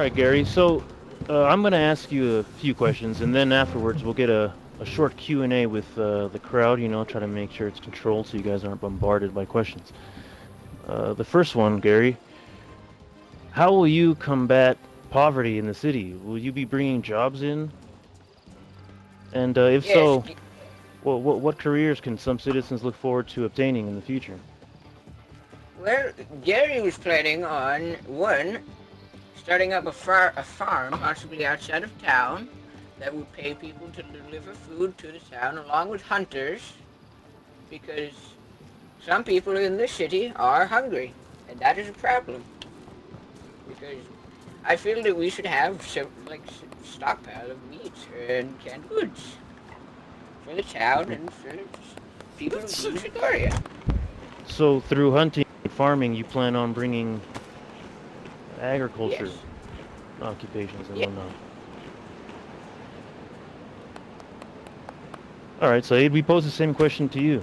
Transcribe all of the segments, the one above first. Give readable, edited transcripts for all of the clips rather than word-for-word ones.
right, Gary. So I'm going to ask you a few questions, and then afterwards we'll get a short Q&A with the crowd. Try to make sure it's controlled so you guys aren't bombarded by questions. The first one, Gary. How will you combat poverty in the city? Will you be bringing jobs in? And if Yes, so, what careers can some citizens look forward to obtaining in the future? well, Gary was planning on one starting up a farm, possibly outside of town, that would pay people to deliver food to the town, along with hunters, because some people in the city are hungry, and that is a problem. Because I feel that we should have some like stockpile of meat and canned goods for the town Mhm. and for people of the music area. So through hunting and farming, you plan on bringing agriculture Yes, occupations and yeah. whatnot. All right, Saeed, we pose the same question to you.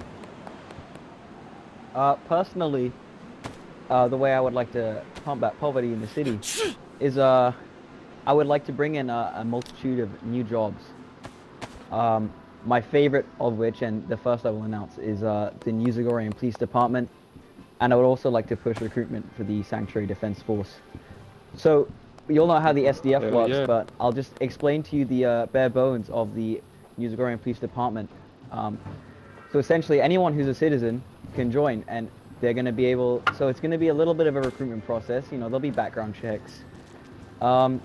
Personally, the way I would like to combat poverty in the city is I would like to bring in a multitude of new jobs. My favorite of which, and the first I will announce, is the New Zagorian Police Department, and I would also like to push recruitment for the Sanctuary Defense Force. So you'll know how the SDF Hell works, yeah. but I'll just explain to you the bare bones of the New Zagorian Police Department. Um, so essentially, anyone who's a citizen can join, and they're going to be able. So it's going to be a little bit of a recruitment process. There'll be background checks, um,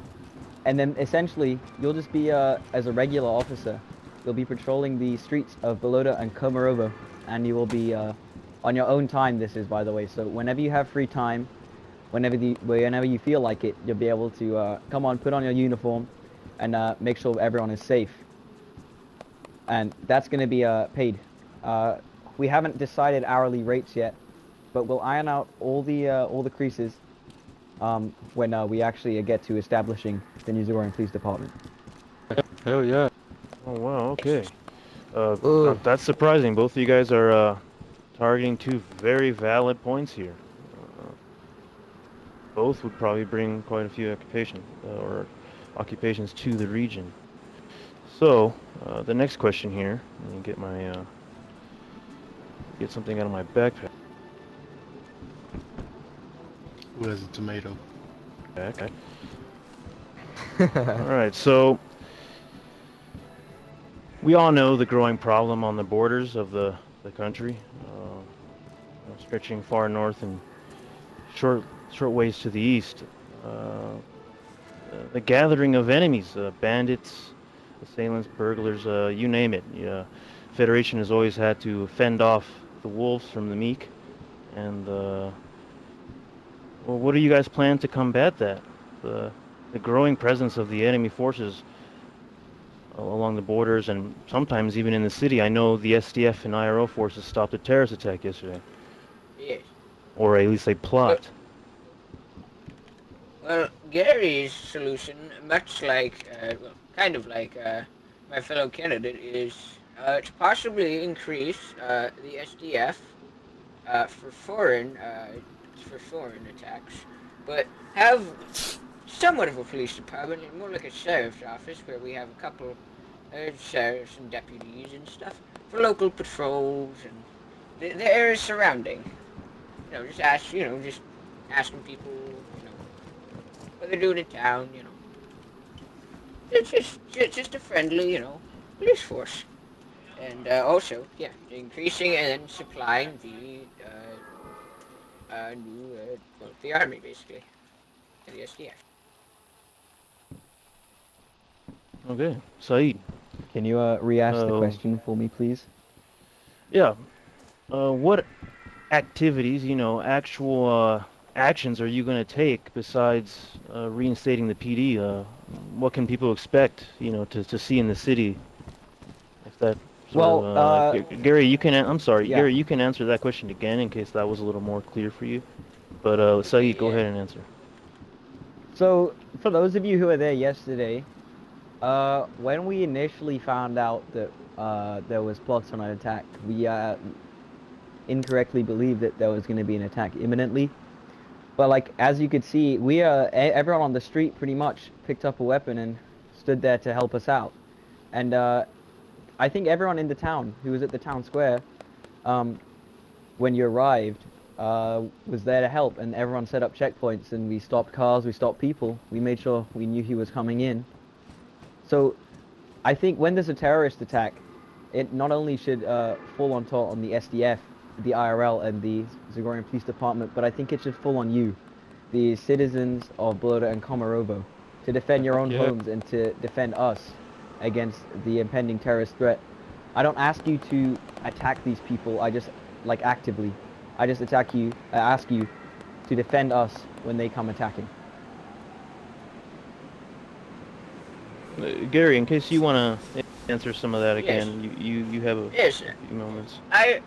and then essentially, you'll just be as a regular officer. You'll be patrolling the streets of Belota and Komarovo, and you will be on your own time. This is, by the way. So whenever you have free time, whenever you feel like it, you'll be able to come on, put on your uniform, and make sure everyone is safe. And that's going to be paid. Uh, we haven't decided hourly rates yet, but we'll iron out all the creases when we actually get to establishing the New Zealand Police Department. Hell yeah. Oh wow, Yes. okay. Uh, That's surprising. Both of you guys are targeting two very valid points here. Uh, Both would probably bring quite a few or occupations to the region. So the next question here. Let me get something out of my backpack. Who has a tomato? All right. So we all know the growing problem on the borders of the country, stretching far north and short short ways to the east. Uh, the gathering of enemies, bandits, assailants, burglars, you name it. Yeah, Federation has always had to fend off the wolves from the meek. And well, what do you guys plan to combat that? The the growing presence of the enemy forces along the borders and sometimes even in the city. I know the SDF and IRO forces stopped a terrorist attack yesterday, Yes. or at least they So, plot. well, Gary's solution, much like, well, kind of like my fellow candidate, is to possibly increase the SDF for foreign attacks, but have somewhat of a police department, and more like a sheriff's office where we have a couple sheriffs and deputies and stuff for local patrols and the area surrounding. Just asking people, what they're doing in town. It's just a friendly, police force. And also, yeah, increasing and then supplying the army basically, and the SDF. Okay, Saeed. Can you re-ask the Uh, question for me, please? yeah. What activities, actual actions are you going to take besides reinstating the PD? What can people expect, to see in the city? If that sort of, Well, Gary, I'm sorry, yeah. Gary, you can answer that question again in case that was a little more clear for you. But Saeed, Okay, go yeah. ahead and answer. So for those of you who were there yesterday, when we initially found out that there was plots on an attack, we incorrectly believed that there was going to be an attack imminently. But like as you could see, everyone on the street pretty much picked up a weapon and stood there to help us out. And I think everyone in the town who was at the town square um, when you arrived was there to help, and everyone set up checkpoints, and we stopped cars, we stopped people, we made sure we knew he was coming in. So I think when there's a terrorist attack, it not only should fall on the SDF, the IRL, and the Zagorian Police Department, but I think it should fall on you, the citizens of Bloda and Komarovo, to defend your Heck own yeah. homes and to defend us against the impending terrorist threat. I don't ask you to attack these people. I just like actively. I just ask you to defend us when they come attacking. Gary, in case you want to answer some of that Yes. again, you have a Yes. few moments. I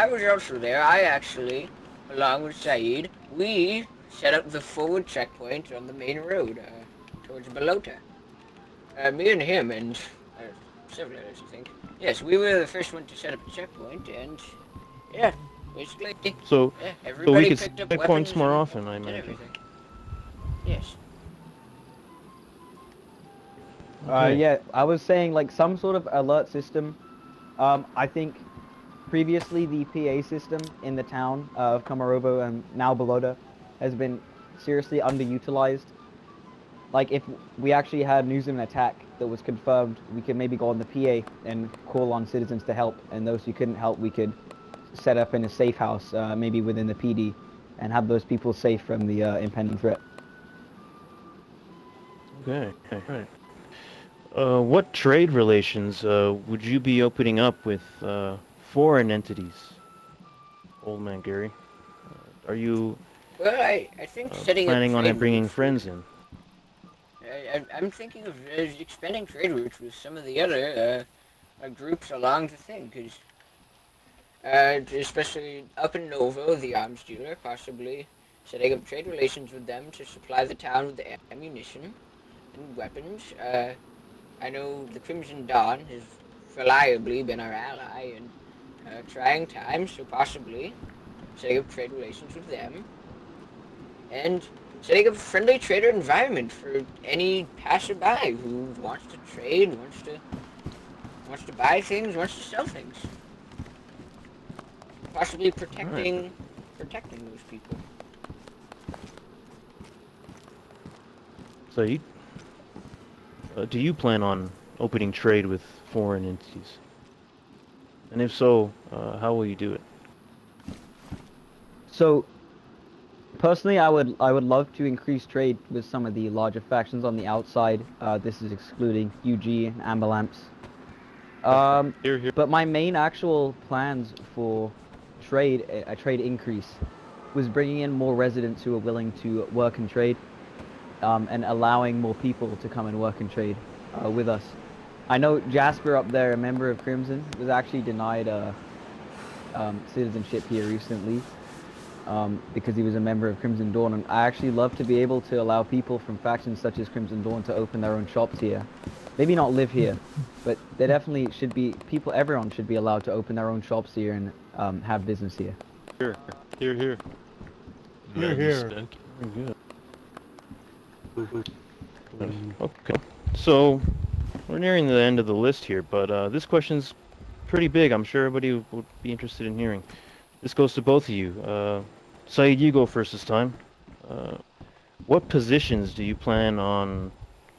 was also there. I actually, along with Saeed, we set up the forward checkpoint on the main road towards Balota. Me and him and several others, I think. Yes, we were the first one to set up the checkpoint, and yeah, basically, So, yeah, so we everybody could picked up check weapons points more and often, I did imagine. everything. Yes. Okay. Yeah, I was saying like some sort of alert system. I think previously the PA system in the town of Komarovo and now Belota has been seriously underutilized. Like if we actually had news of an attack that was confirmed, we could maybe go on the PA and call on citizens to help, and those who couldn't help, we could set up in a safe house, maybe within the PD, and have those people safe from the impending threat. Okay. Right. What trade relations would you be opening up with foreign entities, Old Man Gary? Are you Well, I think setting up planning on trade bringing routes with friends in? I'm thinking of expanding trade routes with some of the other groups along the thing, because especially up in Novo, the arms dealer, possibly setting up trade relations with them to supply the town with the ammunition and weapons. I know the Crimson Dawn has reliably been our ally in trying times, so possibly setting up trade relations with them and setting up a friendly trader environment for any passerby who wants to trade, wants to buy things, wants to sell things. Possibly All right. protecting those people. So, do you plan on opening trade with foreign entities? And if so, how will you do it? So personally, I would love to increase trade with some of the larger factions on the outside. This is excluding UG and Amberlamps. Here. But my main actual plans for a trade increase, was bringing in more residents who are willing to work and trade, and allowing more people to come and work and trade with us. I know Jasper up there, a member of Crimson, was actually denied citizenship here recently because he was a member of Crimson Dawn. And I actually love to be able to allow people from factions such as Crimson Dawn to open their own shops here. Maybe not live here, but there definitely should be people. Everyone should be allowed to open their own shops here and have business here. Here. Here, Very here. stinky. Very good. Mm. Okay. So, we're nearing the end of the list here, but this question's pretty big. I'm sure everybody would be interested in hearing. This goes to both of you. Saeed, you go first this time. Uh, what positions do you plan on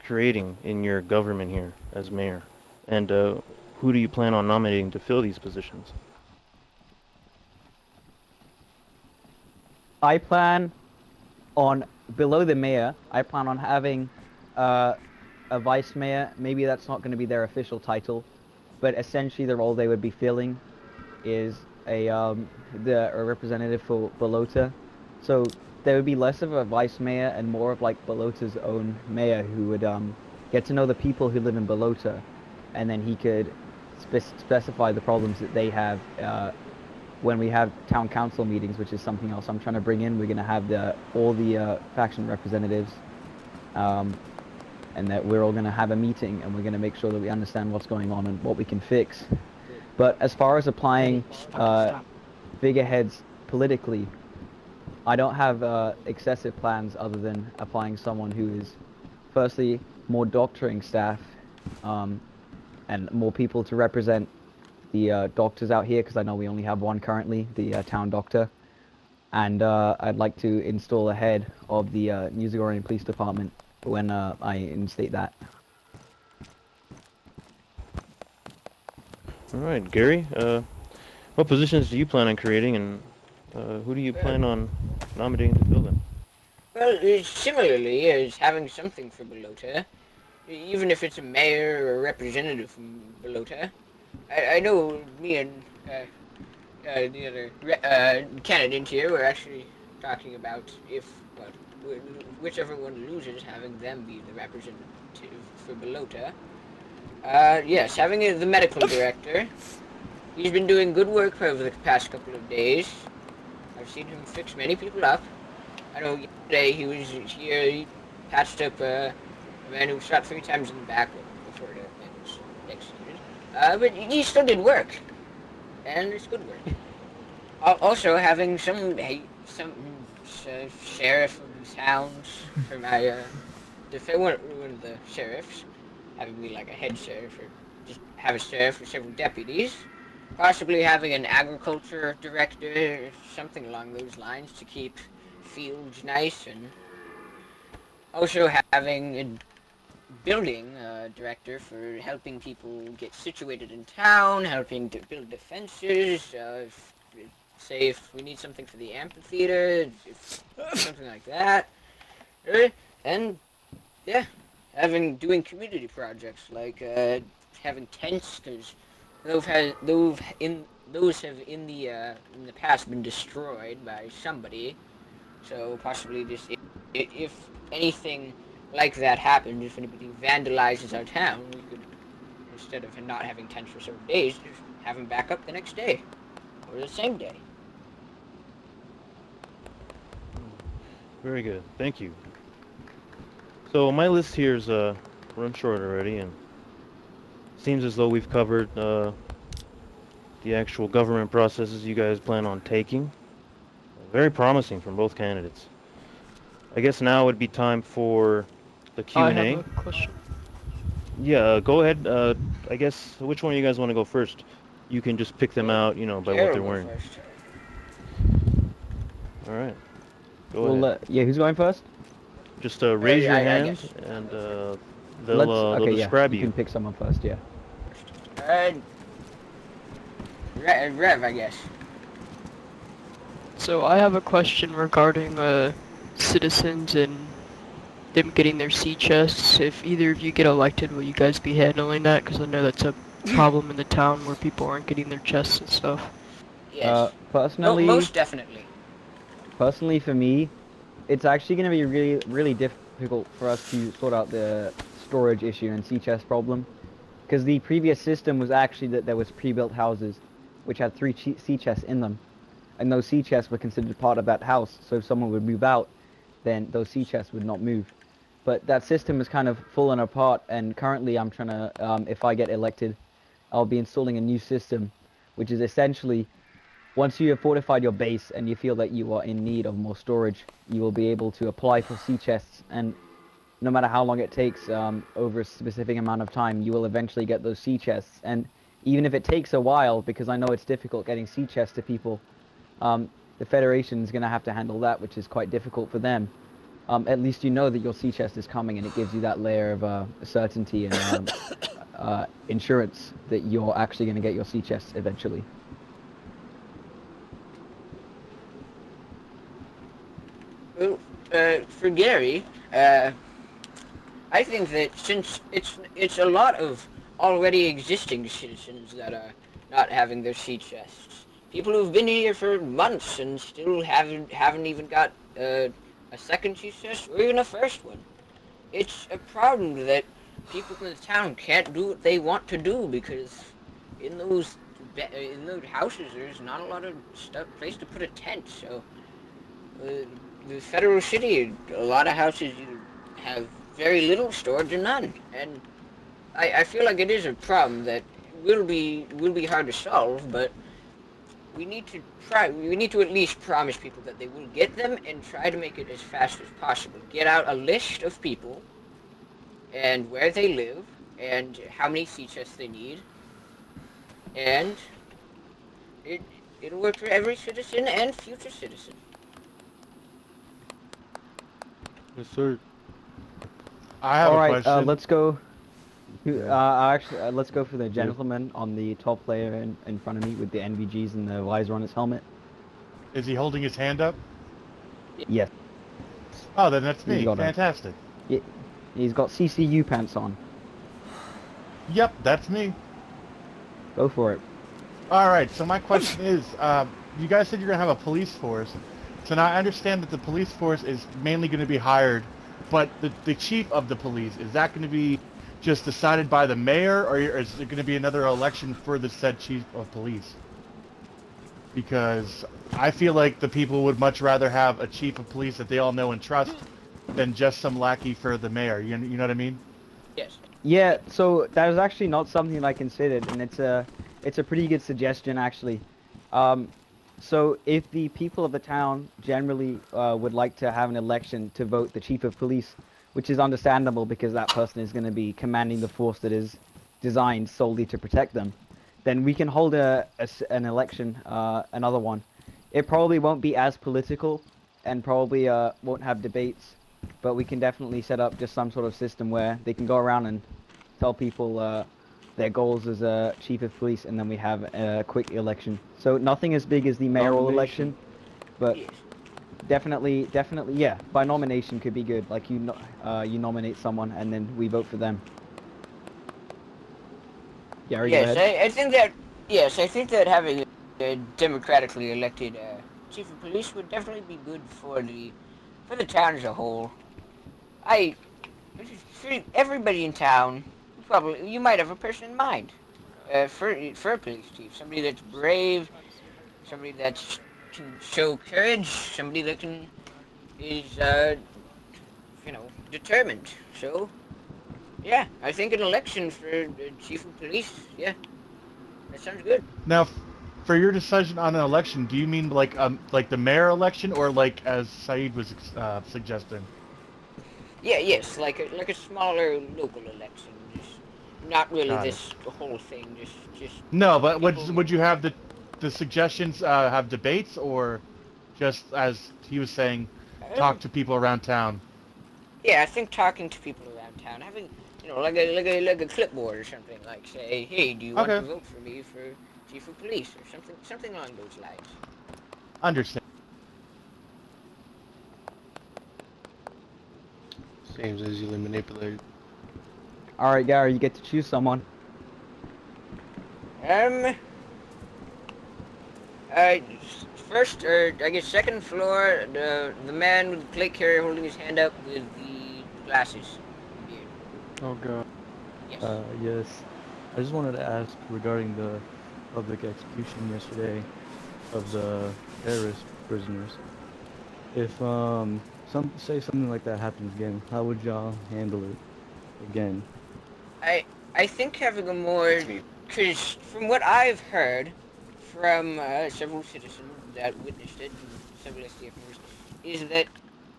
creating in your government here as mayor? And who do you plan on nominating to fill these positions? I plan on below the mayor. I plan on having a vice mayor. Maybe that's not going to be their official title, but essentially the role they would be filling is a representative for Balota. So there would be less of a vice mayor and more of like Balota's own mayor who would get to know the people who live in Balota, and then he could specify the problems that they have when we have town council meetings, which is something else I'm trying to bring in. We're going to have all the faction representatives, and that we're all going to have a meeting, and we're going to make sure that we understand what's going on and what we can fix. But as far as applying figureheads politically, I don't have excessive plans other than applying someone who is, firstly, more doctoring staff, um, and more people to represent the doctors out here, because I know we only have one currently, the town doctor. And I'd like to install a head of the New Zagorian Police Department when I instate that. All right, Gary. What positions do you plan on creating, and who do you Well, plan on nominating to fill them? similarly as having something for Belota, even if it's a mayor or a representative from Belota. I know me and the other candidate here were actually talking about if, well, whichever one loses, having them be the representative for Belota. Yes, having the medical director. He's been doing good work over the past couple of days. I've seen him fix many people up. I know yesterday he was here, he patched up a man who was shot 3 times in the back before the man was executed. But he still did work, and it's good work. Also, having some sheriff of the towns for my one of the sheriffs, having me like a head sheriff or just have a sheriff with several deputies. Possibly having an agriculture director or something along those lines to keep fields nice, and also having a building director for helping people get situated in town, helping to build defenses. Say if we need something for the amphitheater, if something like that, and yeah, doing community projects like having tents, because those have in the past been destroyed by somebody. So possibly just if anything like that happens, if anybody vandalizes our town, we could, instead of not having tents for several days, just have them back up the next day or the same day. Very good. Thank you. So my list here is run short already, and seems as though we've covered the actual government processes you guys plan on taking. Very promising from both candidates. I guess now would be time for the I have Q&A. a question. Yeah, go ahead. I guess which one of you guys want to go first? You can just pick them Well, out, by what Gary they're will go wearing. first. All right, go Well, ahead. yeah, who's going first? Just raise your I hand, guess I'll and go first. they'll Okay, yeah, describe you you. can pick someone first, yeah. Rev, I guess. So I have a question regarding citizens and them getting their sea chests. If either of you get elected, will you guys be handling that? Because I know that's a problem in the town where people aren't getting their chests and stuff. Uh, Yes. personally, Most definitely. personally for me, it's actually going to be really, really difficult for us to sort out the storage issue and sea chest problem. Because the previous system was actually that there was pre-built houses, which had three sea chests in them. And those sea chests were considered part of that house. So if someone would move out, then those sea chests would not move. But that system is kind of fallen apart, and currently I'm trying to, if I get elected, I'll be installing a new system, which is essentially once you have fortified your base and you feel that you are in need of more storage, you will be able to apply for sea chests, and no matter how long it takes, over a specific amount of time, you will eventually get those sea chests. And even if it takes a while, because I know it's difficult getting sea chests to people, um, the Federation is going to have to handle that, which is quite difficult for them. At least you know that your sea chest is coming, and it gives you that layer of certainty and insurance that you're actually going to get your sea chests eventually. Well, for Gary, uh, I think that since it's a lot of already existing citizens that are not having their sea chests, people who've been here for months and still haven't even got a second sea chest or even a first one. It's a problem that people in the town can't do what they want to do because in those houses there's not a lot of place to put a tent. So the federal city, a lot of houses either have very little storage or none, and I feel like it is a problem that will be hard to solve. But we need to try. We need to at least promise people that they will get them and try to make it as fast as possible. Get out a list of people and where they live and how many sea chests they need, and it it'll work for every citizen and future citizen. Yes, sir. I have All a right, question. let's go. Yeah. Actually, let's go for the gentleman on the top player in front of me with the NVGs and the visor on his helmet. Is he holding his hand up? Yes, Oh, then that's he's me. got a. Fantastic. Yeah, he's got CCU pants on. Yep, that's me. Go for it. All right. So my question is, you guys said you're gonna have a police force. So now I understand that the police force is mainly going to be hired, but the chief of the police, is that going to be just decided by the mayor, or is there going to be another election for the said chief of police? Because I feel like the people would much rather have a chief of police that they all know and trust than just some lackey for the mayor. You know what I mean? Yes. Yeah, so that was actually not something I considered, and it's a pretty good suggestion actually. Um, so if the people of the town generally would like to have an election to vote the chief of police, which is understandable because that person is going to be commanding the force that is designed solely to protect them, then we can hold an election, another one. It probably won't be as political, and probably won't have debates, but we can definitely set up just some sort of system where they can go around and tell people their goals as a chief of police, and then we have a quick election. So nothing as big as the mayoral election, but Yes. definitely, yeah. By nomination could be good. Like you nominate someone, and then we vote for them. Gary, go Yes, ahead. I think that. Yes, I think that having a democratically elected chief of police would definitely be good for the town as a whole. I for everybody in town, probably you might have a person in mind for a police chief, somebody that's brave, somebody that can show courage, somebody that can is determined. So yeah, I think an election for chief of police. Yeah, that sounds good. Now, for your decision on an election, do you mean like the mayor election, or like as Saeed was suggesting? Yeah, yes, like a smaller local election, just not really Got it. this whole thing, just No, but people. would you have the suggestions have debates, or just as he was saying, talk Um, to people around town? yeah, I think talking to people around town, having like a clipboard or something, like say, hey, do you want to Okay, vote for me for chief of police or something along those lines. understand. Seems easily manipulated. All right, Gary, you get to choose someone. Um, uh, first or I guess second floor, the man with the plate carrier holding his hand up with the glasses, the beard. Oh god. Yes. Yes. I just wanted to ask regarding the public execution yesterday of the terrorist prisoners. If say something like that happens again, how would y'all handle it again? I think having a more, because from what I've heard from several citizens that witnessed it and several SDF members, is that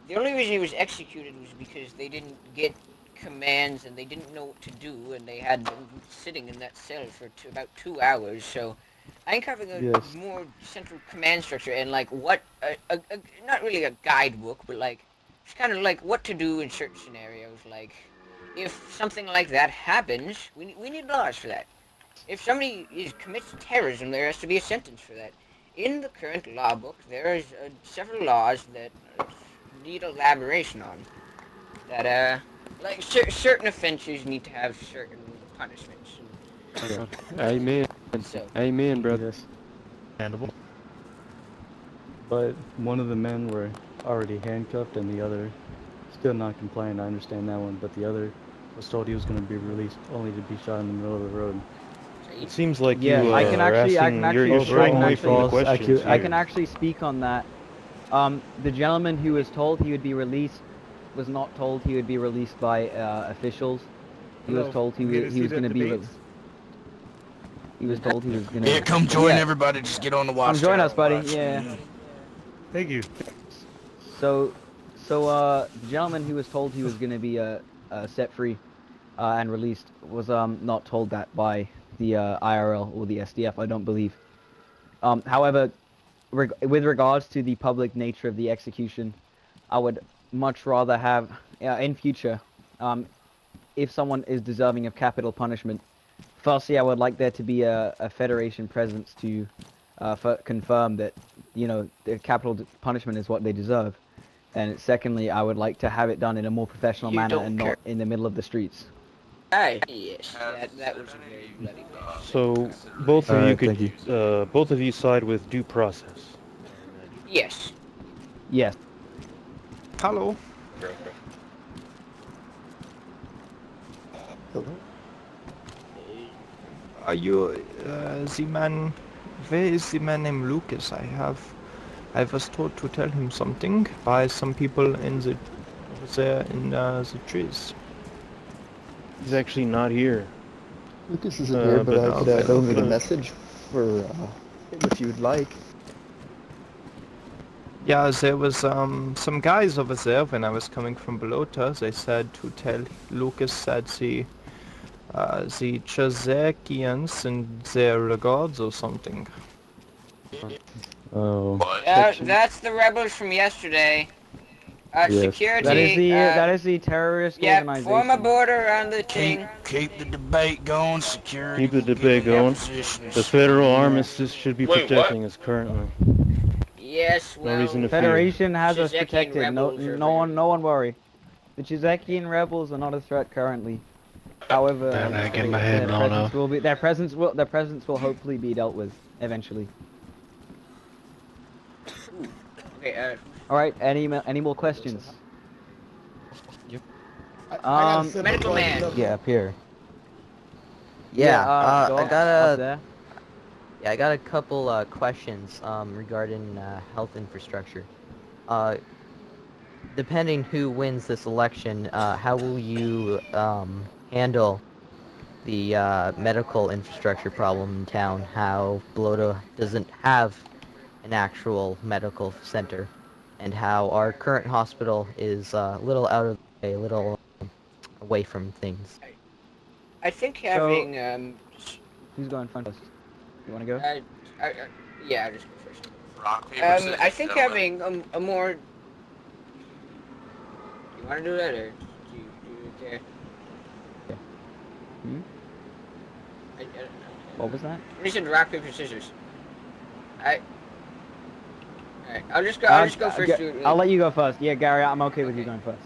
the only reason he was executed was because they didn't get commands and they didn't know what to do and they had them sitting in that cell for about 2 hours. So I think having a Yes. more central command structure and like what not really a guidebook, but like just kind of like what to do in certain scenarios. Like if something like that happens, we need laws for that. If somebody commits terrorism, there has to be a sentence for that. In the current law book, there is several laws that need elaboration on. That like certain offenses need to have certain punishments, Yeah. Amen. and so Amen, brother. Yes. Understandable. But one of the men were already handcuffed and the other still not compliant. I understand that one, but the other was told he was going to be released only to be shot in the middle of the road. It seems like Yeah, you I can are actually, I can asking. You're actually, I straying can away from the actually, questions I here. can actually speak on that. The gentleman who was told he would be released was not told he would be released by officials. He was told he was going to be released. he was told he was gonna. Yeah, come join Yeah. everybody. Just get on the Come watch. join us, buddy. Yeah. Thank you. So, the gentleman who was told he was gonna be set free, and released was not told that by the IRL or the SDF. I don't believe. However, with regards to the public nature of the execution, I would much rather have in future, if someone is deserving of capital punishment, firstly, I would like there to be a Federation presence to confirm that, the capital punishment is what they deserve. And secondly, I would like to have it done in a more professional You manner don't and care. not in the middle of the streets. Aye, yes, that was a very bloody bad. So both of you Alright, could, thank both of you side with due process. Yes. Yes. Hello. Are you the man? Where is the man named Lucas? I was told to tell him something by some people in the over there in the trees. He's actually not here. Lucas isn't here, but I could well, over the message for him if you would like. Yeah, there was some guys over there when I was coming from Belota. They said to tell Lucas that the Chazakians and their regards or something. Oh, That's the rebels from yesterday. Yes. Security. That is the terrorist Yeah, organization. form a border around the thing. Keep the debate going, security. Keep the will get debate in their going. positions. The federal armistice should be protecting us currently. Yes, well. No reason to fear. Federation has us Chizekian protected. No, rebels are no one worry. The Chizekian rebels are not a threat currently. However, Better not get my head their blown presence off. will be their presence will hopefully be dealt with eventually. Okay, All right. Any more questions? I got a simple medical question. man. Yeah, up here. Go I up got there. I got a couple questions regarding health infrastructure. Depending who wins this election, how will you handle the medical infrastructure problem in town? How Bloda doesn't have an actual medical center, and how our current hospital is a little out of the way, a little away from things. I think having Who's going first? You want to go? yeah, I'll just go first. Rock, paper, scissors, I think gentlemen. having a more. You want to do that, or do you care? Hmm? I don't know. What was that? When you said rock paper scissors, Alright, I'll just go first. I'll let you go first. Yeah, Gary, I'm okay with you going first.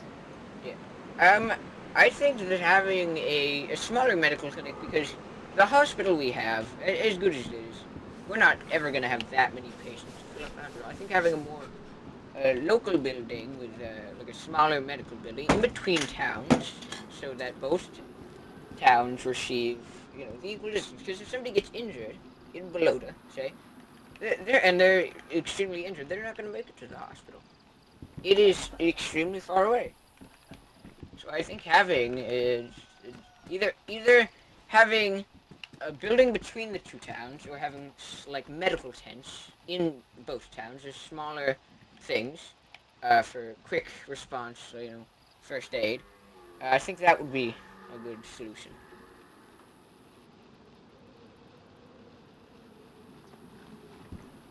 I think that having a smaller medical clinic, because the hospital we have, as good as it is, we're not ever going to have that many patients. I think having a more local building with like a smaller medical building in between towns, so that both towns receive the equal distance. Because if somebody gets injured in Belota, say, they're extremely injured, they're not going to make it to the hospital. It is extremely far away. So I think having is either having a building between the two towns, or having like medical tents in both towns, there's smaller things for quick response, first aid. I think that would be a good solution.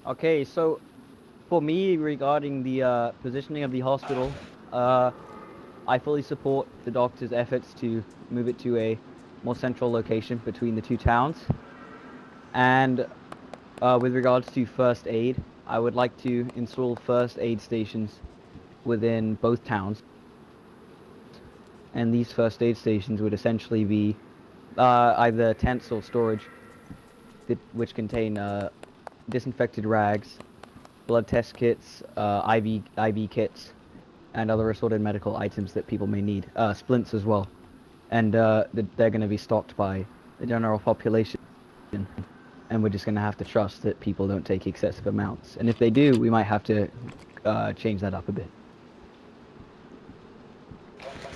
Okay, so for me, regarding the positioning of the hospital, I fully support the doctor's efforts to move it to a more central location between the two towns. And with regards to first aid, I would like to install first aid stations within both towns. And these first aid stations would essentially be either tents or storage, which contain disinfected rags, blood test kits, IV kits, and other assorted medical items that people may need. Splints as well. And they're going to be stocked by the general population. And we're just going to have to trust that people don't take excessive amounts. And if they do, we might have to change that up a bit.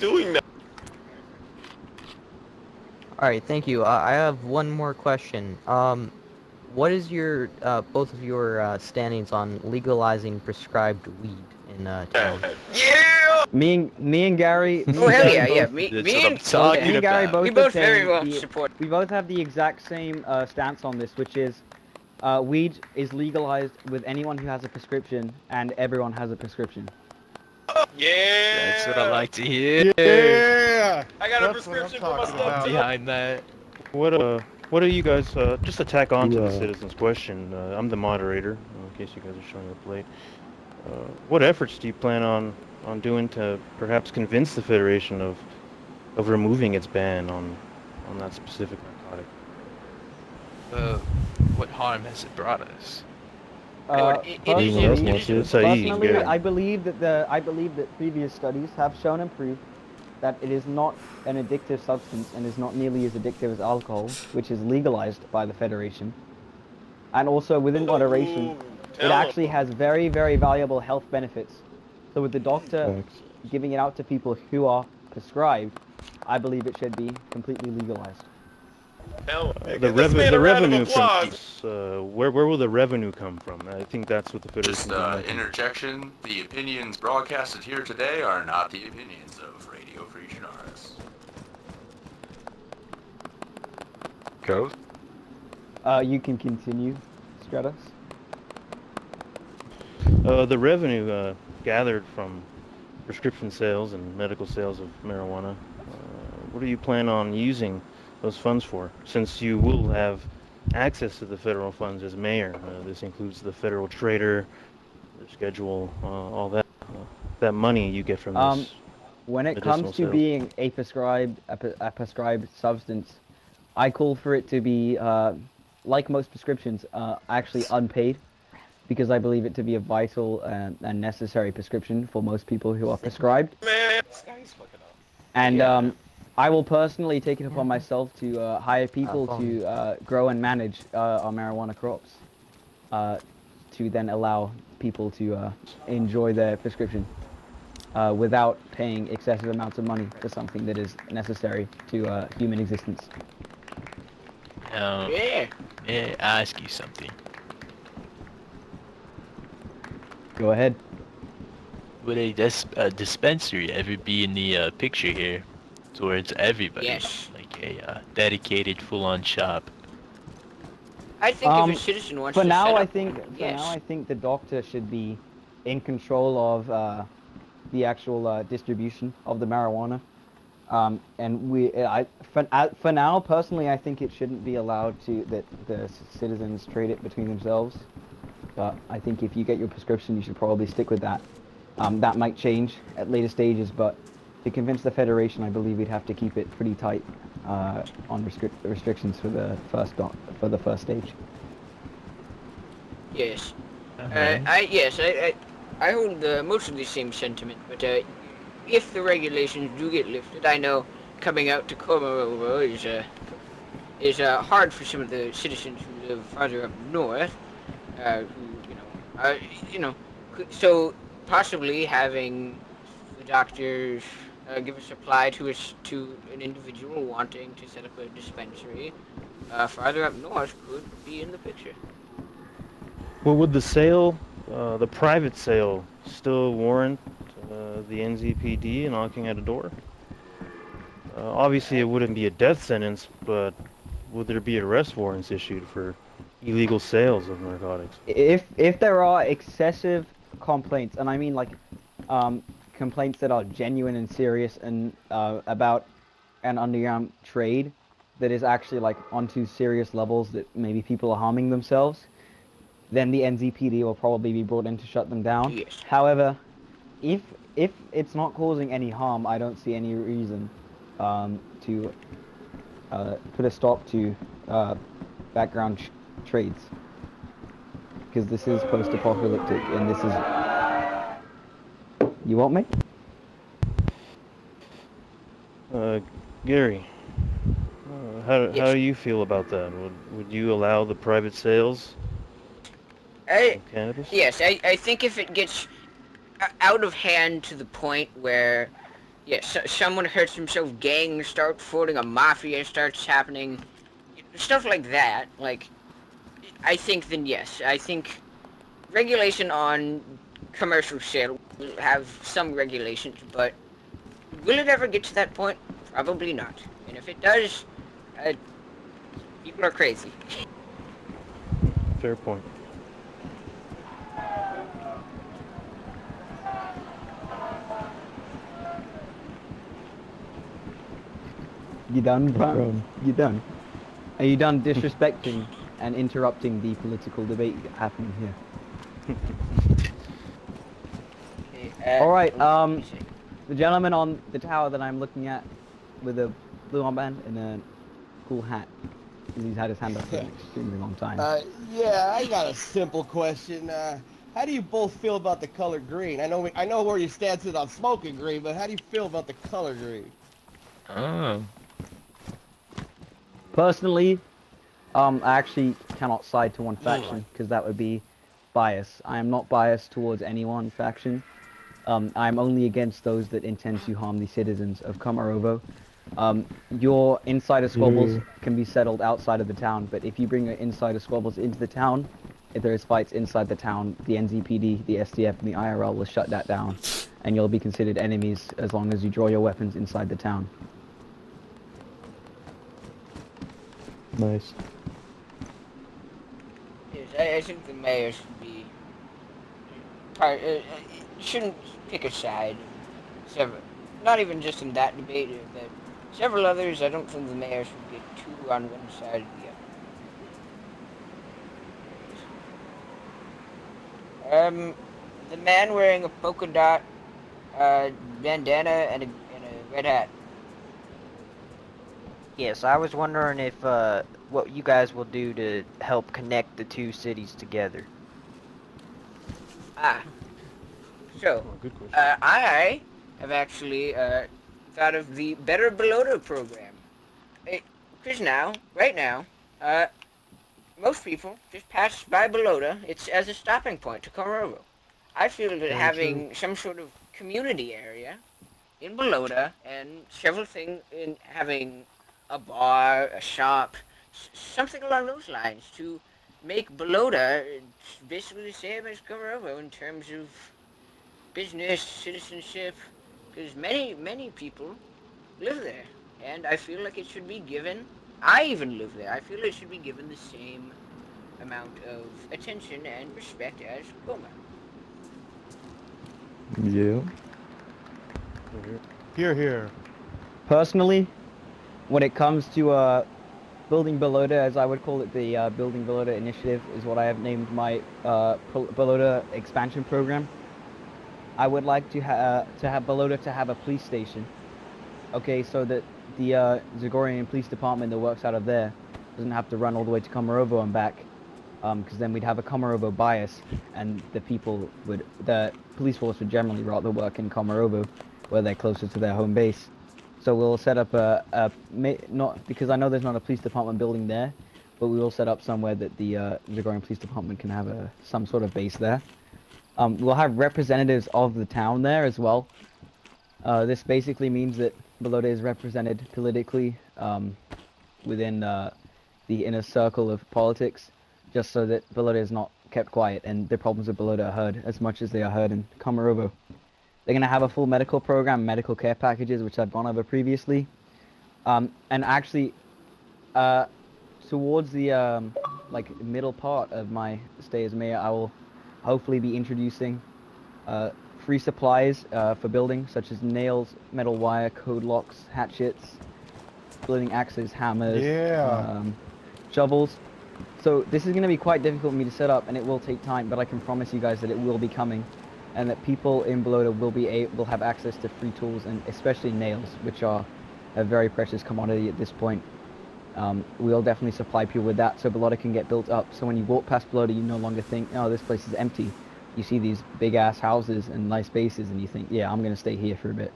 Doing that. All right, thank you. I have one more question. What is your both of your standings on legalizing prescribed weed in town? Yeah! Me and Gary, Oh hell yeah, yeah. Me, That's me what I'm and talking me and Gary about. we both are both very saying well support. we both have the exact same stance on this, which is weed is legalized with anyone who has a prescription, and everyone has a prescription. That's what I like to hear. Yeah, I got a that's what I'm prescription for my talking I'm stuff about. too. behind that. What are you guys, just to tack on to the Yeah. citizen's question, I'm the moderator, in case you guys are showing up late. What efforts do you plan on doing to perhaps convince the Federation of removing its ban on that specific narcotic? What harm has it brought us? It is Anyone else Personally, it want is to? Saeed and Gary. I believe that previous studies have shown and proved that it is not an addictive substance and is not nearly as addictive as alcohol, which is legalized by the Federation. And also within moderation, it actually has very, very valuable health benefits. So with the doctor Facts. giving it out to people who are prescribed, I believe it should be completely legalized. The revenue from this, where will the revenue come from? I think that's what the Just Federation's been looking. interjection. The opinions broadcasted here today are not the opinions of Radio Free Shinaris. Go. You can continue, Stratus. The revenue gathered from prescription sales and medical sales of marijuana, what do you plan on using those funds for? Since you will have access to the federal funds as mayor, this includes the federal trader, the schedule, all that. That money you get from this When it medicinal comes to sales. being a prescribed substance, I call for it to be like most prescriptions, actually unpaid, because I believe it to be a vital and necessary prescription for most people who are prescribed. And I will personally take it upon myself to hire people to grow and manage our marijuana crops, to then allow people to enjoy their prescription without paying excessive amounts of money for something that is necessary to human existence. Yeah. May I ask you something? Go ahead. Would a dispensary ever be in the picture here towards everybody? Yes. Like a dedicated full-on shop? I think if a citizen wants For to now, set I up think one, for yes. now I think the doctor should be in control of the actual distribution of the marijuana. And for now, personally, I think it shouldn't be allowed that the citizens trade it between themselves. But I think if you get your prescription, you should probably stick with that. That might change at later stages, but to convince the Federation, I believe we'd have to keep it pretty tight on restrictions for the first stage. Yes. Okay. I hold most of the same sentiment, but if the regulations do get lifted, I know coming out to Komarovo is hard for some of the citizens who live farther up north, so possibly having the doctors give a supply to an individual wanting to set up a dispensary farther up north could be in the picture. Well, would the private sale, still warrant the NZPD knocking at a door? Obviously, it wouldn't be a death sentence, but would there be arrest warrants issued for illegal sales of narcotics? If there are excessive complaints, and I mean like complaints that are genuine and serious and about an underground trade that is actually like onto serious levels that maybe people are harming themselves, then the NZPD will probably be brought in to shut them down. Yes. However, if it's not causing any harm, I don't see any reason to put a stop to background trades, because this is post-apocalyptic and this is. You want me? Gary, how Yes. do you feel about that? Would you allow the private sales of cannabis? Yes, I think if it gets out of hand to the point where Yeah, someone hurts himself, gangs start forming, a mafia starts happening, stuff like that. Like, I think then yes, I think regulation on commercial sale will have some regulations, but will it ever get to that point? Probably not. And if it does, uh, people are crazy. Fair point. You done, No Bram? problem. You done? Are you done disrespecting and interrupting the political debate happening here? Okay, All right. let me see. The gentleman on the tower that I'm looking at with a blue armband and a cool hat, because he's had his hand up for an extremely long time. Yeah, I got a simple question. How do you both feel about the color green? I know where you stand on smoking green, but how do you feel about the color green? Oh. Personally, I actually cannot side to one faction because that would be bias. I am not biased towards any one faction. I'm only against those that intend to harm the citizens of Komarovo. Your insider squabbles can be settled outside of the town, but if you bring your insider squabbles into the town, if there is fights inside the town, the NZPD, the SDF, and the IRL will shut that down, and you'll be considered enemies as long as you draw your weapons inside the town. Nice. Yes, I think the mayor should be part. Shouldn't pick a side. Several, not even just in that debate, but several others. I don't think the mayor should get too on one side or the other. The man wearing a polka dot bandana and a red hat. Yes, I was wondering if what you guys will do to help connect the two cities together. Ah, so Oh, good question. I have actually thought of the Better Belota program. Because right now, uh, most people just pass by Belota. It's as a stopping point to Komarovo. I feel that Very true. having some sort of community area in Belota and several things in having a bar, a shop, something along those lines to make Belota basically the same as Komarovo in terms of business, citizenship, because many people live there, and I feel like it should be given. I even live there. I feel it should be given the same amount of attention and respect as Goma. Yeah. Here, here. Personally, when it comes to building Belota, as I would call it, the Building Belota Initiative is what I have named my Belota expansion program. I would like to have Belota to have a police station. Okay, so that the Zagorian Police Department that works out of there doesn't have to run all the way to Komarovo and back. Because then we'd have a Komarovo bias, and the police force would generally rather work in Komarovo, where they're closer to their home base. So we'll set up not because I know there's not a police department building there, but we will set up somewhere that the Zagorian Police Department can have some sort of base there. We'll have representatives of the town there as well. This basically means that Belota is represented politically within the inner circle of politics, just so that Belota is not kept quiet and the problems of Belota are heard as much as they are heard in Komarovo. They're going to have a full medical program, medical care packages, which I've gone over previously. And actually, towards the middle part of my stay as mayor, I will hopefully be introducing free supplies for building, such as nails, metal wire, code locks, hatchets, splitting axes, hammers, Yeah. shovels. So this is going to be quite difficult for me to set up, and it will take time, but I can promise you guys that it will be coming, and that people in Belota will have access to free tools, and especially nails, which are a very precious commodity at this point. We'll definitely supply people with that, so Belota can get built up. So when you walk past Belota, you no longer think, oh, this place is empty. You see these big-ass houses and nice bases, and you think, yeah, I'm going to stay here for a bit.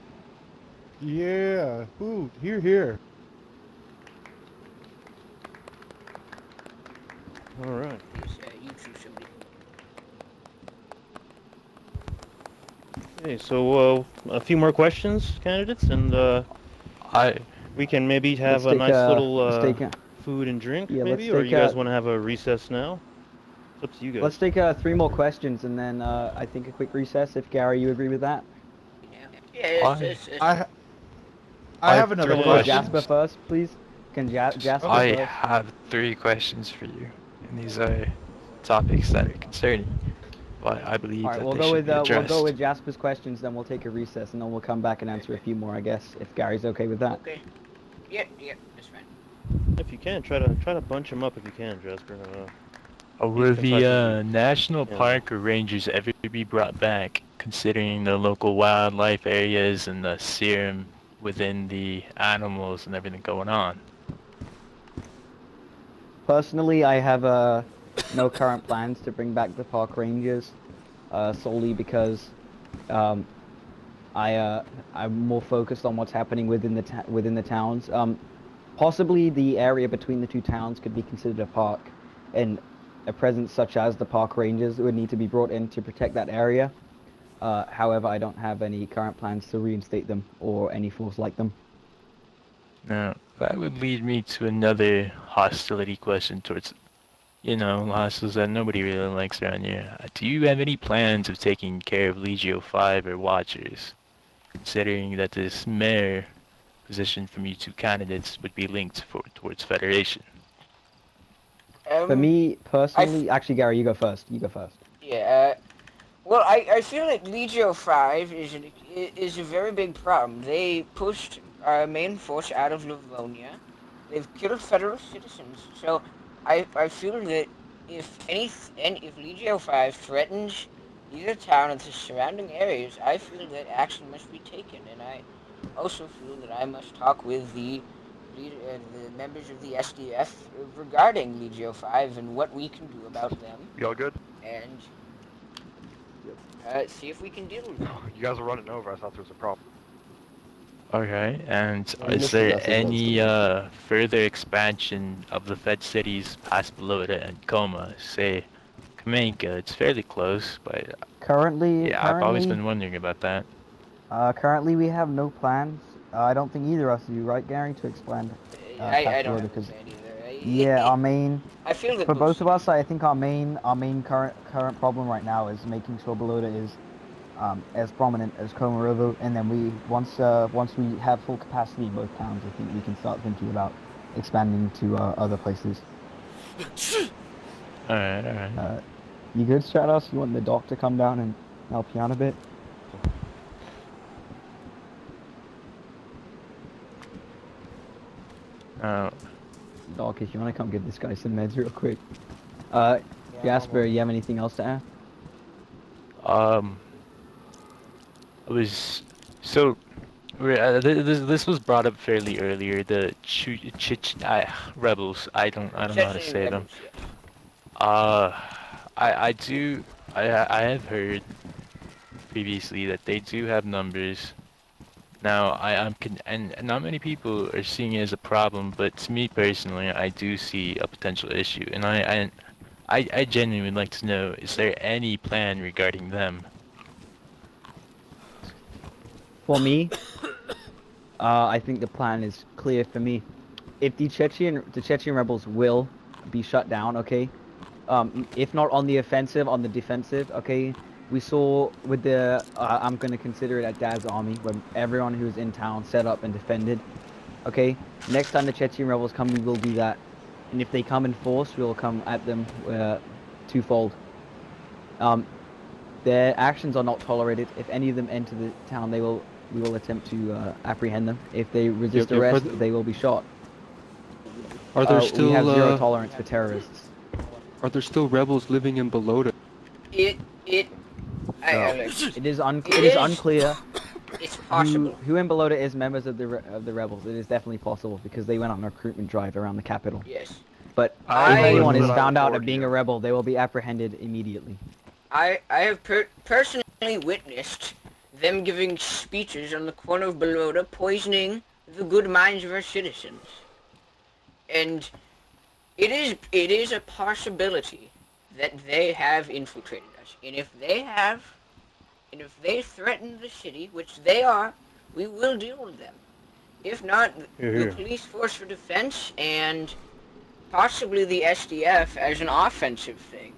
Yeah. Ooh, here, here. All right. Please, you choose somebody. Okay, so a few more questions, candidates, and I we can maybe have Let's a take nice a little let's take a food and drink, yeah. Let's maybe, or take you guys a want to have a recess now? It's up to you let's guys. take three more questions and then I think a quick recess. If Gary, you agree with that? Yeah, it's I I I have have another three Go with question. Jasper questions. first, please. Can Jasper Okay. I first? have 3 questions for you, and these are topics that are concerning, but I All believe right, that they should be we'll go addressed. with Jasper's questions, then we'll take a recess, and then we'll come back and answer a few more, I guess, if Gary's okay with that. okay. Yeah, that's fine. If you can, try to bunch them up if you can, Jasper. Be as Will the concise as you national can there. park or rangers ever be brought back, considering the local wildlife areas and the serum within the animals and everything going on? Personally, I have no current plans to bring back the park rangers, solely because um, I I'm more focused on what's happening within the towns. Possibly the area between the two towns could be considered a park, and a presence such as the park rangers would need to be brought in to protect that area. However, I don't have any current plans to reinstate them or any force like them. Now, that would lead me to another hostility question towards, hostels that nobody really likes around here. Do you have any plans of taking care of Legio 5 or Watchers, considering that this mayor position from you two candidates would be linked towards Federation? For me I f- personally, actually, Gary, you go first. You go first. yeah. Well, I feel that Legio 5 is a very big problem. They pushed our main force out of Livonia. They've killed federal citizens. So I feel that if Legio 5 threatens either town or the surrounding areas, I feel that action must be taken. And I also feel that I must talk with the members of the SDF regarding Legio 5 and what we can do about them. Y'all good? And see if we can deal with them. You guys are running over. I thought there was a problem. Okay, and Yeah, we is missed the there message on any station. further expansion of the Fed cities past Belota and Coma? Say, Kamenka, it's fairly close, but Currently, yeah, I've always currently, been wondering about that. currently we have no plans. I don't think either of us do, right, Gary, to expand I past don't Florida, have a because plan either. yeah, our main I feel that for we'll both of see. us, I think our main current problem right now is making sure Belota is as prominent as Komarovo, and then once we have full capacity in both towns, I think we can start thinking about expanding to other places. Alright, alright. You good, Stratos? You want the doc to come down and help you out a bit? Uh, Doc, if you want to come give this guy some meds real quick. Jasper, you have anything else to add? um, I was so this was brought up fairly earlier. The rebels. I don't know how to Chechen say them. rebels, yes. Uh, I do I have heard previously that they do have numbers. Now and not many people are seeing it as a problem, but to me personally, I do see a potential issue, and I genuinely would like to know: is there any plan regarding them? For me, I think the plan is clear for me. If the Chechen rebels will be shut down, okay. If not on the offensive, on the defensive, okay. We saw with the I'm gonna consider it at Dad's army when everyone who was in town set up and defended. Okay, next time the Chechen rebels come, we will do that, and if they come in force, we will come at them twofold. Um, their actions are not tolerated. If any of them enter the town, we will attempt to apprehend them. If they resist Are, arrest, they will be shot. there We have zero still tolerance for terrorists. are there still rebels living in Belota? It it I look. It is unclear It's possible. who in Belota is members of the rebels. It is definitely possible because they went on a recruitment drive around the capital. Yes. But I if have a anyone list is that I will found out of forward to being a you. rebel, they will be apprehended immediately. I have personally witnessed them giving speeches on the corner of Belota, poisoning the good minds of our citizens. And it is a possibility that they have infiltrated us. And if they have, And if they threaten the city, which they are, we will deal with them. If not, Here, the here. police force for defense and possibly the SDF as an offensive thing.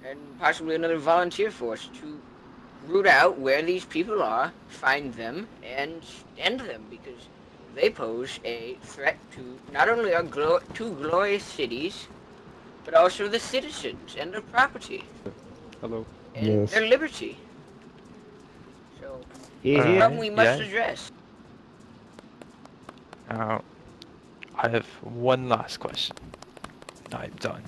And possibly another volunteer force to root out where these people are, find them, and end them, because they pose a threat to not only our two glorious cities, but also the citizens and their property Hello. and their liberty. So it's a problem we must Yeah. address. Now, I have one last question. I'm done.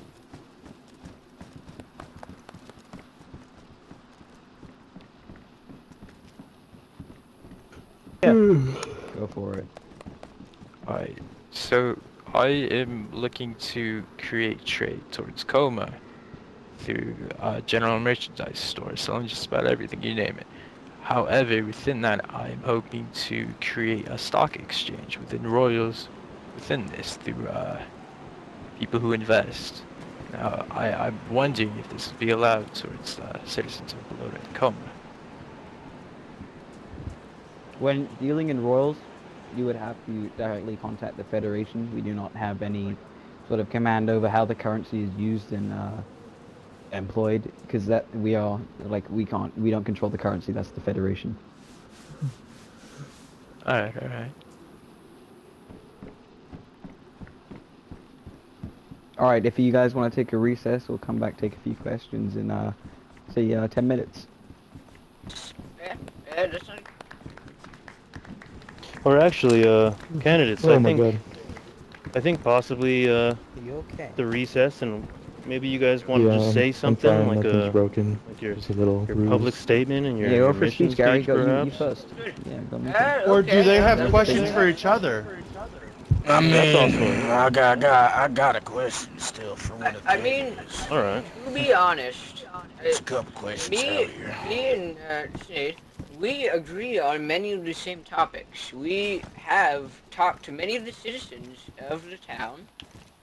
Go for it. Alright, so I am looking to create trade towards Coma through general merchandise stores, selling just about everything, you name it. However, within that, I'm hoping to create a stock exchange within Royals within this through people who invest. Now, I'm wondering if this would be allowed towards citizens of Bologna and Coma. When dealing in royals, you would have to directly contact the Federation. We do not have any sort of command over how the currency is used and employed, because that we are like we don't control the currency. That's the Federation. Alright. All right, if you guys want to take a recess, we'll come back, take a few questions in say 10 minutes. Yeah, that's not... Or actually, candidates, Oh my god. I think possibly Are you okay? the recess, and maybe you guys want to just say I'm something fine. like Nothing's broken. your Just a little public bruise. statement and Yeah, your go for mission speech, Gary. speech, Go, you perhaps. first. Yeah, go make it. Or do they have okay, questions yeah. for each other? I mean, That's also I got a question still for one of I mean, all right. to be honest, There's a couple questions me, out here. me and Sinead, we agree on many of the same topics. We have talked to many of the citizens of the town,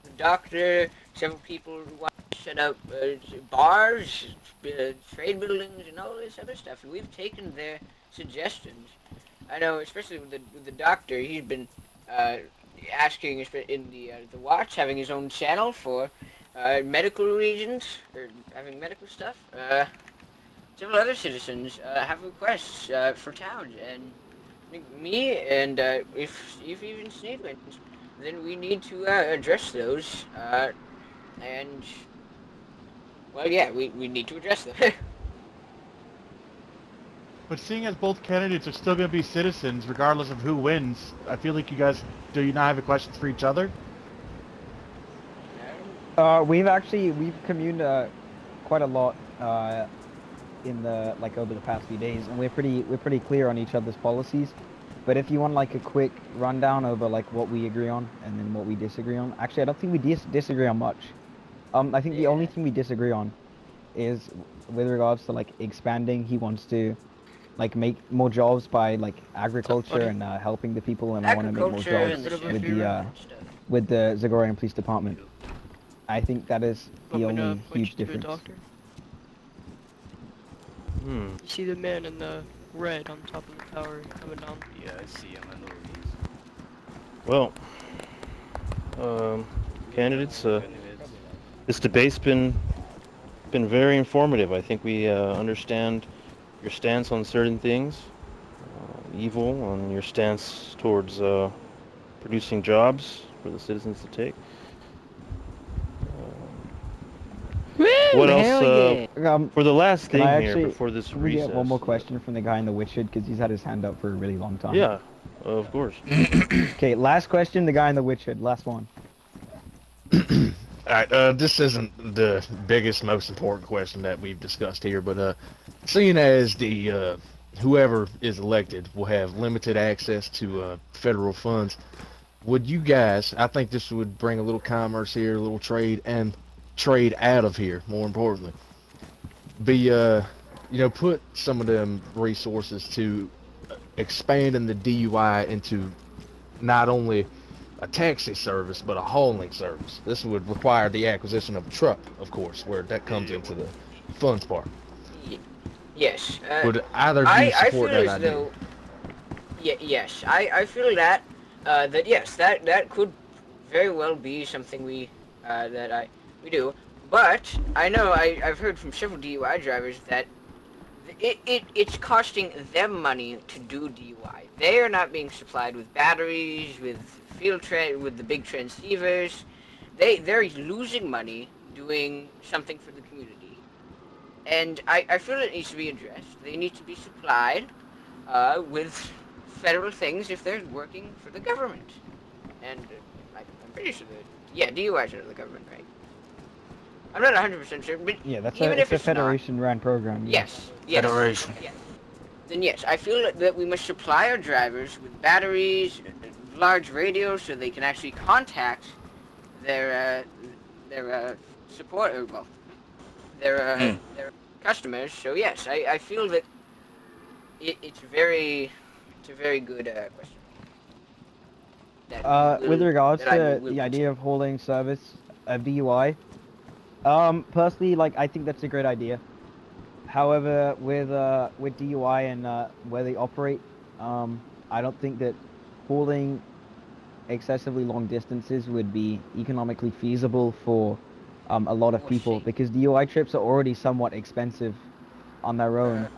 the doctor, several people who want to set up bars, trade buildings, and all this other stuff. And we've taken their suggestions. I know, especially with the doctor, he's been asking in the watch, having his own channel for medical reasons, or having medical stuff. Several other citizens have requests for towns, and I think me and if even Sneed wins, then we need to address those. And well, yeah, we need to address them. But seeing as both candidates are still going to be citizens, regardless of who wins, I feel like do you not have questions for each other? We've communed quite a lot in the over the past few days, and we're pretty clear on each other's policies. But if you want like a quick rundown over like what we agree on and then what we disagree on, actually I don't think we disagree on much. I think the only thing we disagree on is with regards to like expanding. He wants to like make more jobs by like agriculture and helping the people, and I want to make more jobs with the Zagorian Police Department. I think that is the only huge difference. Hmm. You see the man in the red on top of the tower coming down? Yeah, I see him. I know Well, candidates, this debate's been very informative. I think we understand your stance on certain things, evil, on your stance towards producing jobs for the citizens to take. What else? For the last thing here before this can we recess. get one more question from the guy in the witch hood, because he's had his hand up for a really long time. Yeah, of course. Okay, last question. The guy in the witch hood. Last one. Alright, this isn't the biggest, most important question that we've discussed here, but seeing as the whoever is elected will have limited access to federal funds, would you guys, I think this would bring a little commerce here, a little trade, and trade out of here, more importantly, be, put some of them resources to expanding the DUI into not only a taxi service, but a hauling service. This would require the acquisition of a truck, of course, where that comes into the funds part. Yes. Would either of you I support feel that as idea? though yes, I feel that yes, that could very well be something that we do. But I know I've heard from several DUI drivers that it's costing them money to do DUI. They are not being supplied with batteries, with with the big transceivers. They're losing money doing something for the community, and I feel it needs to be addressed. They need to be supplied with federal things if they're working for the government. And I'm pretty sure that DUIs are the government, right? I'm not 100% sure, but Yeah, even it's if a it's not, Federation-run program. Yeah. yes, yes. Then yes, I feel that we must supply our drivers with batteries, large radios, so they can actually contact their support, or well, their customers. So yes, I feel that it's a very good question that With regards I to will the idea consider. of holding service of DUI, personally, like I think that's a great idea. However, with DUI and where they operate, I don't think that hauling excessively long distances would be economically feasible for a lot of people because DUI trips are already somewhat expensive on their own.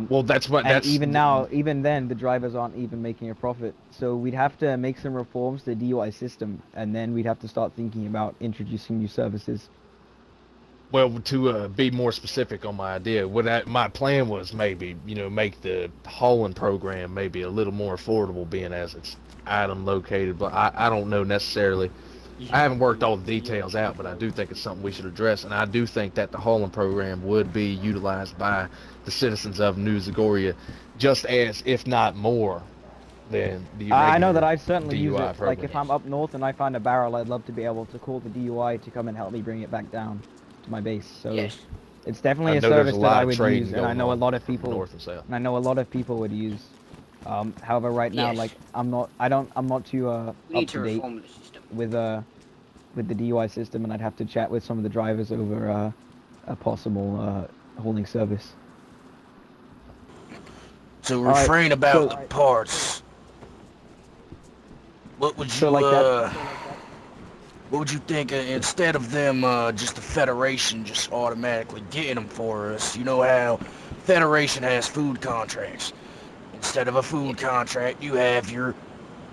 Well, that's what And that's even now, even then, the drivers aren't even making a profit. So we'd have to make some reforms to the DUI system, and then we'd have to start thinking about introducing new services. well to be more specific on my idea. My plan was maybe make the hauling program maybe a little more affordable, being as it's item located. But I don't know necessarily. I haven't worked all the details out, but I do think it's something we should address, and I do think that the hauling program would be utilized by the citizens of New Zagoria, just as, if not more, than the I know that regular I'd certainly use DUI it. Like if program. I'm up north and I find a barrel, I'd love to be able to call the DUI to come and help me bring it back down to my base. So Yes. it's I definitely a know there's a service that lot I of would use, trading and I going know a on lot of from people, north and south. and I know a lot of people would use. However, right now, Yes. like I'm not too We up need to to date reform the system. with the DUI system, and I'd have to chat with some of the drivers over a possible holding service. To All right, refrain about so the parts, what would so you like that. what would you think instead of them just the Federation just automatically getting them for us? You know how Federation has food contracts. Instead of a food contract, you have your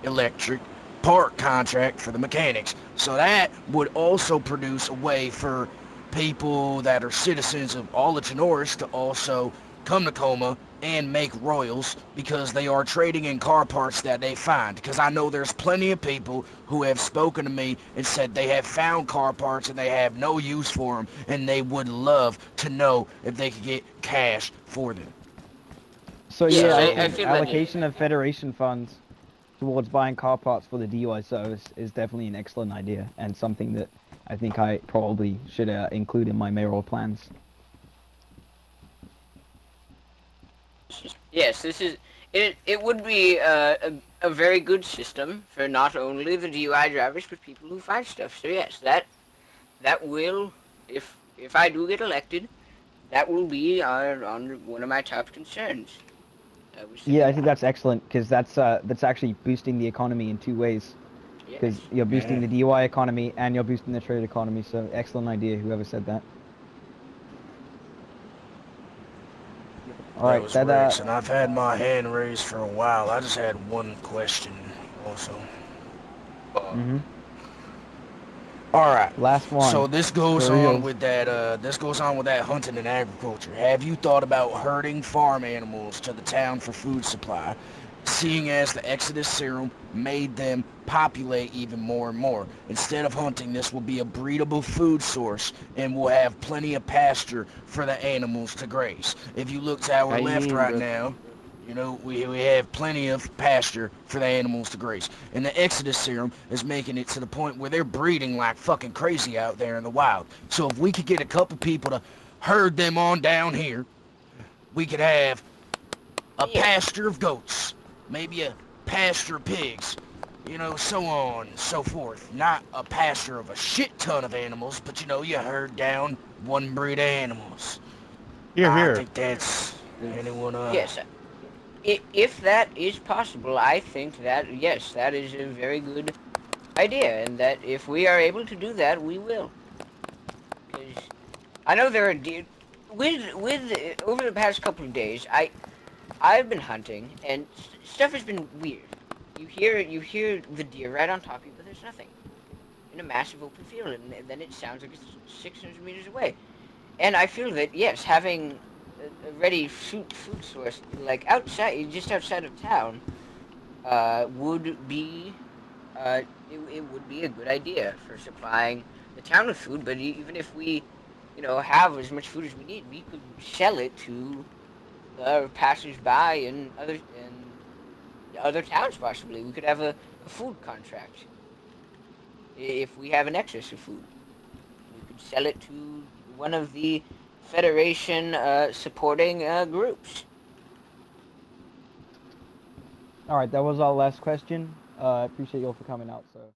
electric part contract for the mechanics. So that would also produce a way for people that are citizens of all of Tenoris to also come to Coma and make royals because they are trading in car parts that they find. Because I know there's plenty of people who have spoken to me and said they have found car parts and they have no use for them and they would love to know if they could get cash for them. So Yes, yeah, I I think feel that. allocation of Federation funds towards buying car parts for the DUI service is definitely an excellent idea and something that I think I probably should include in my mayoral plans. Yes, this is it. It would be a very good system for not only the DUI drivers but people who find stuff. So yes, that will, if I do get elected, that will be on one of my top concerns. Was Yeah, simply I think that. that's excellent because that's actually boosting the economy in two ways. Because Yes. you're boosting the DUI economy and you're boosting the trade economy. So excellent idea, whoever said that. All That right, was that Rex, and I've had my hand raised for a while. I just had one question also. mm-hmm. Alright. Last So one this goes for on reals. with that hunting and agriculture. Have you thought about herding farm animals to the town for food supply, seeing as the Exodus serum made them populate even more and more? Instead of hunting, this will be a breedable food source and we'll have plenty of pasture for the animals to graze. If you look to our How you left mean, right bro? now, you know, we have plenty of pasture for the animals to graze. And the Exodus serum is making it to the point where they're breeding like fucking crazy out there in the wild. So if we could get a couple people to herd them on down here, we could have a pasture of goats, maybe a pasture of pigs, you know, so on and so forth. Not a pasture of a shit ton of animals, but you know, you herd down one breed of animals. Here, I here. think that's anyone. Yes, if that is possible, I think that yes, that is a very good idea, and that if we are able to do that, we will. Because I know there are deer. With over the past couple of days, I've been hunting, and stuff has been weird. You hear the deer right on top of you, but there's nothing in a massive open field, and then it sounds like it's 600 meters away. And I feel that yes, having a ready food source like outside, just outside of town, would be it would be a good idea for supplying the town with food. But even if we, have as much food as we need, we could sell it to passers-by and other towns. Possibly, we could have a food contract. If we have an excess of food, we could sell it to one of the Federation supporting groups. All right, that was our last question. I appreciate you all for coming out. So.